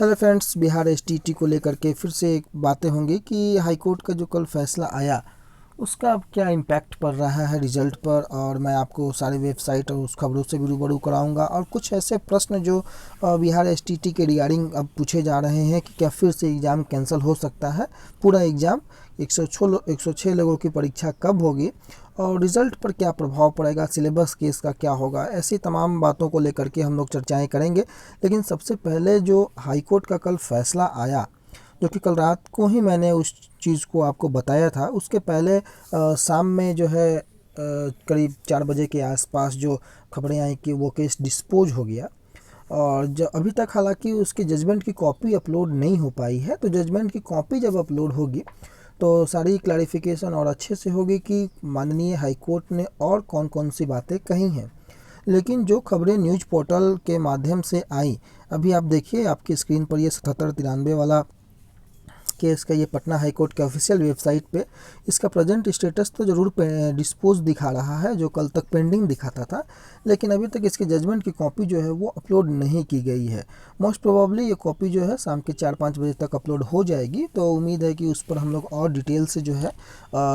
Hello friends, Bihar STT को लेकर के फिर से एक बातें होंगी कि हाईकोर्ट का जो कल फैसला आया उसका अब क्या इम्पैक्ट पड़ रहा है रिजल्ट पर। और मैं आपको सारी वेबसाइट और उस खबरों से भी रूबरू कराऊंगा और कुछ ऐसे प्रश्न जो बिहार एसटीटी के रिगार्डिंग अब पूछे जा रहे हैं कि क्या फिर से एग्ज़ाम कैंसिल हो सकता है। पूरा एग्ज़ाम 106 लोगों की परीक्षा कब होगी और रिज़ल्ट पर क्या प्रभाव पड़ेगा, सिलेबस केस का क्या होगा, ऐसी तमाम बातों को लेकर के हम लोग चर्चाएं करेंगे। लेकिन सबसे पहले जो हाईकोर्ट का कल फैसला आया, जो कि कल रात को ही मैंने उस चीज़ को आपको बताया था, उसके पहले शाम में जो है करीब 4 बजे के आसपास जो खबरें आई कि वो केस डिस्पोज हो गया। और जो अभी तक हालांकि उसकी जजमेंट की कॉपी अपलोड नहीं हो पाई है, तो जजमेंट की कॉपी जब अपलोड होगी तो सारी क्लैरिफिकेशन और अच्छे से होगी कि माननीय हाईकोर्ट ने और कौन कौन सी बातें कही हैं। लेकिन जो खबरें न्यूज पोर्टल के माध्यम से आई, अभी आप देखिए आपकी स्क्रीन पर ये 7793 वाला केस का ये पटना हाईकोर्ट के ऑफिशियल वेबसाइट पे इसका प्रेजेंट स्टेटस तो ज़रूर डिस्पोज दिखा रहा है, जो कल तक पेंडिंग दिखाता था। लेकिन अभी तक इसकी जजमेंट की कॉपी जो है वो अपलोड नहीं की गई है। मोस्ट प्रोबेबली ये कॉपी जो है शाम के 4-5 बजे तक अपलोड हो जाएगी, तो उम्मीद है कि उस पर हम लोग और डिटेल से जो है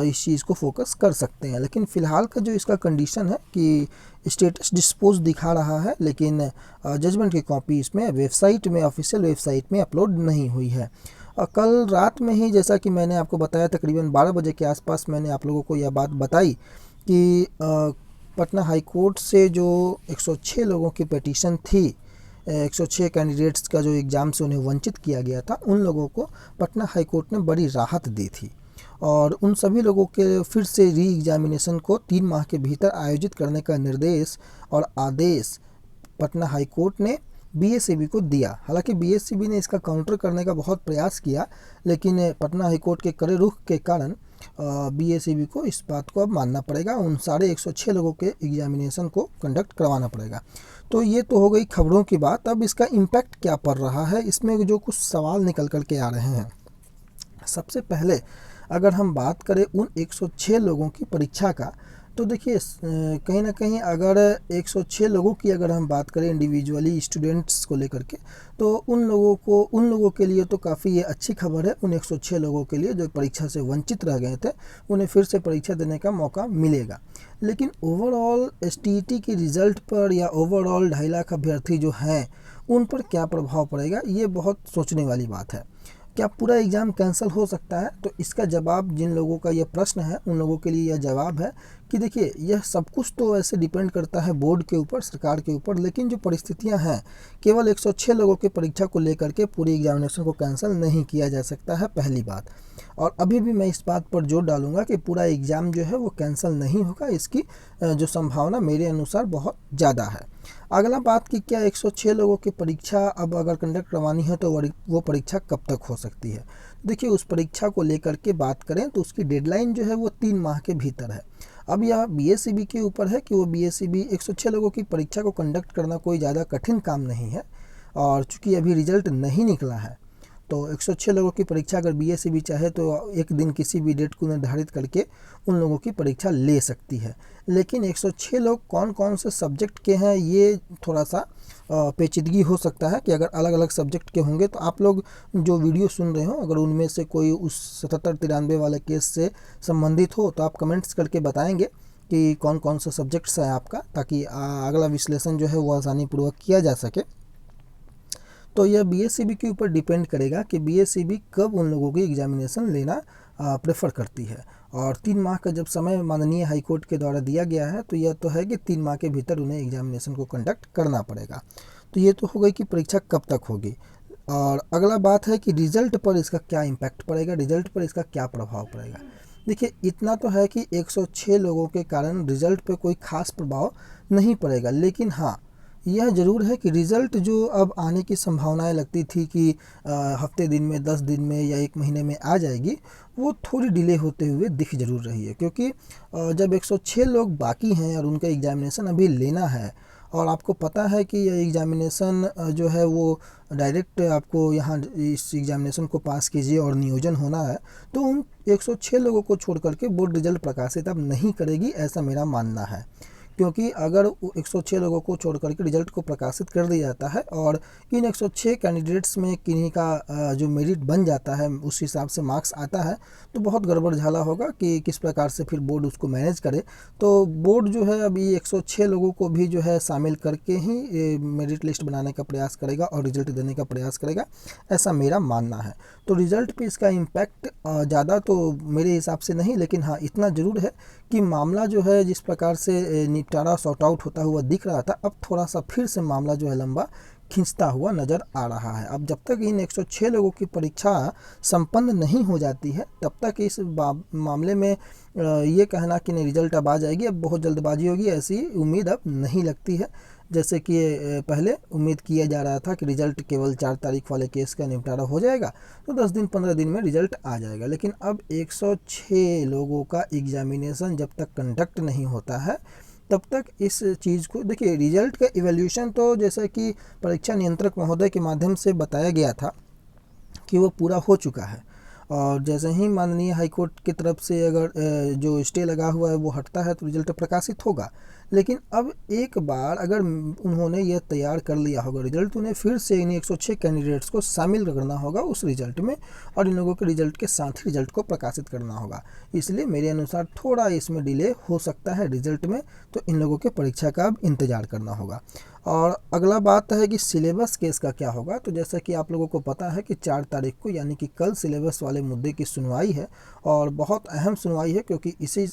इस चीज़ को फोकस कर सकते हैं। लेकिन फ़िलहाल का जो इसका कंडीशन है कि स्टेटस डिस्पोज दिखा रहा है, लेकिन जजमेंट की कॉपी इसमें वेबसाइट में, ऑफिशियल वेबसाइट में अपलोड नहीं हुई है। और कल रात में ही, जैसा कि मैंने आपको बताया, तकरीबन 12 बजे के आसपास मैंने आप लोगों को यह बात बताई कि पटना हाई कोर्ट से जो 106 लोगों की पिटीशन थी, 106 कैंडिडेट्स का जो एग्ज़ाम से उन्हें वंचित किया गया था, उन लोगों को पटना हाई कोर्ट ने बड़ी राहत दी थी। और उन सभी लोगों के फिर से री एग्जामिनेशन को 3 माह के भीतर आयोजित करने का निर्देश और आदेश पटना हाई कोर्ट ने बीएसईबी को दिया। हालांकि बीएसईबी ने इसका काउंटर करने का बहुत प्रयास किया, लेकिन पटना हाई कोर्ट के कड़े रुख के कारण बीएसईबी को इस बात को अब मानना पड़ेगा, उन सारे 106 लोगों के एग्जामिनेशन को कंडक्ट करवाना पड़ेगा। तो ये तो हो गई खबरों की बात। अब इसका इम्पैक्ट क्या पड़ रहा है, इसमें जो कुछ सवाल निकल कर के आ रहे हैं। सबसे पहले अगर हम बात करें उन 106 लोगों की परीक्षा का, तो देखिए कहीं ना कहीं अगर 106 लोगों की अगर हम बात करें इंडिविजुअली स्टूडेंट्स को लेकर के, तो उन लोगों के लिए तो काफ़ी ये अच्छी खबर है। उन 106 लोगों के लिए जो परीक्षा से वंचित रह गए थे, उन्हें फिर से परीक्षा देने का मौका मिलेगा। लेकिन ओवरऑल एसटीईटी के रिज़ल्ट पर या ओवरऑल 2.5 लाख अभ्यर्थी जो हैं उन पर क्या प्रभाव पड़ेगा, ये बहुत सोचने वाली बात है। क्या पूरा एग्ज़ाम कैंसिल हो सकता है? तो इसका जवाब, जिन लोगों का यह प्रश्न है उन लोगों के लिए यह जवाब है कि देखिए, यह सब कुछ तो ऐसे डिपेंड करता है बोर्ड के ऊपर, सरकार के ऊपर। लेकिन जो परिस्थितियां हैं, केवल 106 लोगों की परीक्षा को लेकर के पूरी एग्जामिनेशन को कैंसिल नहीं किया जा सकता है, पहली बात। और अभी भी मैं इस बात पर जोर डालूंगा कि पूरा एग्ज़ाम जो है वो कैंसिल नहीं होगा, इसकी जो संभावना मेरे अनुसार बहुत ज़्यादा है। अगला बात कि क्या 106 लोगों की परीक्षा अब अगर कंडक्ट करवानी है तो वो परीक्षा कब तक हो सकती है? देखिए, उस परीक्षा को लेकर के बात करें तो उसकी डेडलाइन जो है वो 3 माह के भीतर है। अब यह बीएसईबी के ऊपर है कि वो बीएसईबी 106 लोगों की परीक्षा को कंडक्ट करना कोई ज़्यादा कठिन काम नहीं है। और चूँकि अभी रिजल्ट नहीं निकला है, तो 106 लोगों की परीक्षा अगर बीएसईबी चाहे तो एक दिन किसी भी डेट को निर्धारित करके उन लोगों की परीक्षा ले सकती है। लेकिन 106 लोग कौन कौन से सब्जेक्ट के हैं, ये थोड़ा सा पेचीदगी हो सकता है कि अगर अलग अलग सब्जेक्ट के होंगे तो आप लोग जो वीडियो सुन रहे हो, अगर उनमें से कोई उस 7793 वाले केस से संबंधित हो तो आप कमेंट्स करके बताएंगे कि कौन कौन सा सब्जेक्ट्स है आपका, ताकि अगला विश्लेषण जो है वो आसानीपूर्वक किया जा सके। तो यह बीएसईबी के ऊपर डिपेंड करेगा कि बीएसईबी कब उन लोगों की एग्जामिनेशन लेना प्रेफर करती है। और 3 माह का जब समय माननीय हाईकोर्ट के द्वारा दिया गया है, तो यह तो है कि 3 माह के भीतर उन्हें एग्जामिनेशन को कंडक्ट करना पड़ेगा। तो ये तो हो गई कि परीक्षा कब तक होगी। और अगला बात है कि रिजल्ट पर इसका क्या इम्पैक्ट पड़ेगा, रिजल्ट पर इसका क्या प्रभाव पड़ेगा। देखिए, इतना तो है कि 106 लोगों के कारण रिजल्ट पर कोई खास प्रभाव नहीं पड़ेगा। लेकिन हाँ, यह ज़रूर है कि रिज़ल्ट जो अब आने की संभावनाएं लगती थी कि हफ्ते दिन में, 10 दिन में या 1 महीने में आ जाएगी, वो थोड़ी डिले होते हुए दिख ज़रूर रही है। क्योंकि जब 106 लोग बाकी हैं और उनका एग्जामिनेशन अभी लेना है, और आपको पता है कि यह एग्जामिनेशन जो है वो डायरेक्ट आपको यहाँ इस एग्जामिनेशन को पास कीजिए और नियोजन होना है, तो उन 106 लोगों को छोड़ करके बोर्ड रिजल्ट प्रकाशित अब नहीं करेगी, ऐसा मेरा मानना है। क्योंकि अगर 106 लोगों को छोड़ करके रिजल्ट को प्रकाशित कर दिया जाता है और इन 106 कैंडिडेट्स में किन्हीं का जो मेरिट बन जाता है उस हिसाब से मार्क्स आता है, तो बहुत गड़बड़ झाला होगा कि किस प्रकार से फिर बोर्ड उसको मैनेज करे। तो बोर्ड जो है अभी 106 लोगों को भी जो है शामिल करके ही मेरिट लिस्ट बनाने का प्रयास करेगा और रिजल्ट देने का प्रयास करेगा, ऐसा मेरा मानना है। तो रिजल्ट पे इसका इम्पैक्ट ज़्यादा तो मेरे हिसाब से नहीं, लेकिन हाँ इतना ज़रूर है कि मामला जो है जिस प्रकार से निपटारा सॉर्ट आउट होता हुआ दिख रहा था, अब थोड़ा सा फिर से मामला जो है लंबा खींचता हुआ नज़र आ रहा है। अब जब तक इन 106 लोगों की परीक्षा संपन्न नहीं हो जाती है तब तक इस मामले में ये कहना कि नहीं रिजल्ट अब आ जाएगी, अब बहुत जल्दबाजी होगी, ऐसी उम्मीद अब नहीं लगती है। जैसे कि पहले उम्मीद किया जा रहा था कि रिजल्ट केवल 4 तारीख वाले केस का निपटारा हो जाएगा तो 10 दिन 15 दिन में रिजल्ट आ जाएगा, लेकिन अब 106 लोगों का एग्जामिनेशन जब तक कंडक्ट नहीं होता है तब तक इस चीज़ को देखिए। रिजल्ट का इवैल्यूएशन तो जैसा कि परीक्षा नियंत्रक महोदय के माध्यम से बताया गया था कि वो पूरा हो चुका है, और जैसे ही माननीय हाईकोर्ट की तरफ से अगर जो स्टे लगा हुआ है वो हटता है तो रिजल्ट प्रकाशित होगा। लेकिन अब एक बार अगर उन्होंने यह तैयार कर लिया होगा रिजल्ट, तो उन्हें फिर से इन 106 कैंडिडेट्स को शामिल करना होगा उस रिजल्ट में और इन लोगों के रिजल्ट के साथ ही रिजल्ट को प्रकाशित करना होगा। इसलिए मेरे अनुसार थोड़ा इसमें डिले हो सकता है रिजल्ट में, तो इन लोगों के परीक्षा का अब इंतज़ार करना होगा। और अगला बात है कि सिलेबस केस का क्या होगा। तो जैसा कि आप लोगों को पता है कि 4 तारीख को यानी कि कल सिलेबस वाले मुद्दे की सुनवाई है, और बहुत अहम सुनवाई है क्योंकि इसी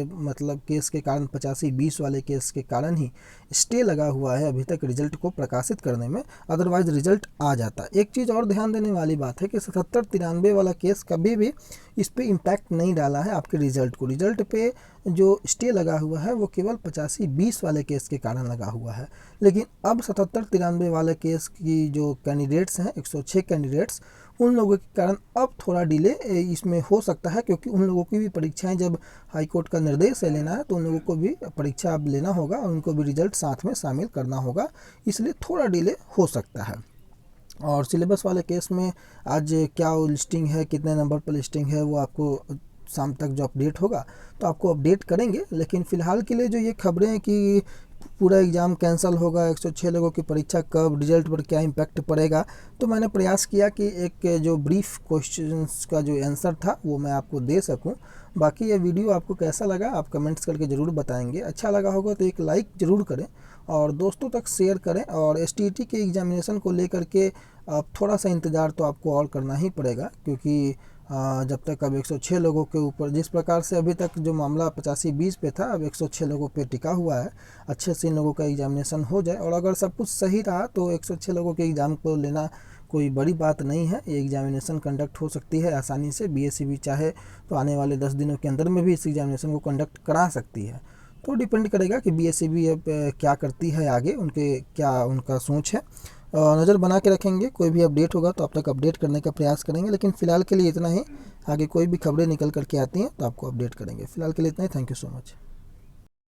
मतलब केस के कारण 85-20 वाले केस के कारण ही स्टे लगा हुआ है अभी तक रिजल्ट को प्रकाशित करने में, अदरवाइज रिजल्ट आ जाता। एक चीज़ और ध्यान देने वाली बात है कि 77-93 वाला केस कभी भी इस पर इम्पैक्ट नहीं डाला है आपके रिजल्ट को। रिजल्ट पे जो स्टे लगा हुआ है वो केवल 85-20 वाले केस के कारण लगा हुआ है, लेकिन अब 77-93 वाले केस की जो कैंडिडेट्स हैं 106 कैंडिडेट्स, उन लोगों के कारण अब थोड़ा डिले इसमें हो सकता है, क्योंकि उन लोगों की भी परीक्षाएं जब हाईकोर्ट का निर्देश है लेना है तो उन लोगों को भी परीक्षा अब लेना होगा और उनको भी रिजल्ट साथ में शामिल करना होगा, इसलिए थोड़ा डिले हो सकता है। और सिलेबस वाले केस में आज क्या लिस्टिंग है, कितने नंबर पर लिस्टिंग है, वो आपको शाम तक जो अपडेट होगा तो आपको अपडेट करेंगे। लेकिन फ़िलहाल के लिए जो ये खबरें हैं कि पूरा एग्ज़ाम कैंसिल होगा, 106 लोगों की परीक्षा कब, रिजल्ट पर क्या इम्पैक्ट पड़ेगा, तो मैंने प्रयास किया कि एक जो ब्रीफ क्वेश्चंस का जो आंसर था वो मैं आपको दे सकूं। बाकी ये वीडियो आपको कैसा लगा आप कमेंट्स करके ज़रूर बताएंगे। अच्छा लगा होगा तो एक लाइक ज़रूर करें और दोस्तों तक शेयर करें। और STET के एग्जामिनेशन को लेकर के अब थोड़ा सा इंतज़ार तो आपको और करना ही पड़ेगा, क्योंकि जब तक अब 106 लोगों के ऊपर जिस प्रकार से अभी तक जो मामला 85-20 पे था, अब 106 लोगों पे टिका हुआ है। अच्छे से इन लोगों का एग्जामिनेशन हो जाए और अगर सब कुछ सही रहा तो 106 लोगों के एग्ज़ाम को लेना कोई बड़ी बात नहीं है। ये एग्जामिनेशन कंडक्ट हो सकती है आसानी से। BSEB चाहे तो आने वाले 10 दिनों के अंदर में भी इस एग्जामिनेशन को कंडक्ट करा सकती है। तो डिपेंड करेगा कि BSEB अब क्या करती है आगे, उनके क्या उनका सोच है। नज़र बना के रखेंगे, कोई भी अपडेट होगा तो आप तक अपडेट करने का प्रयास करेंगे। लेकिन फ़िलहाल के लिए इतना ही, आगे कोई भी खबरें निकल करके आती हैं तो आपको अपडेट करेंगे। फ़िलहाल के लिए इतना ही। Thank you so much.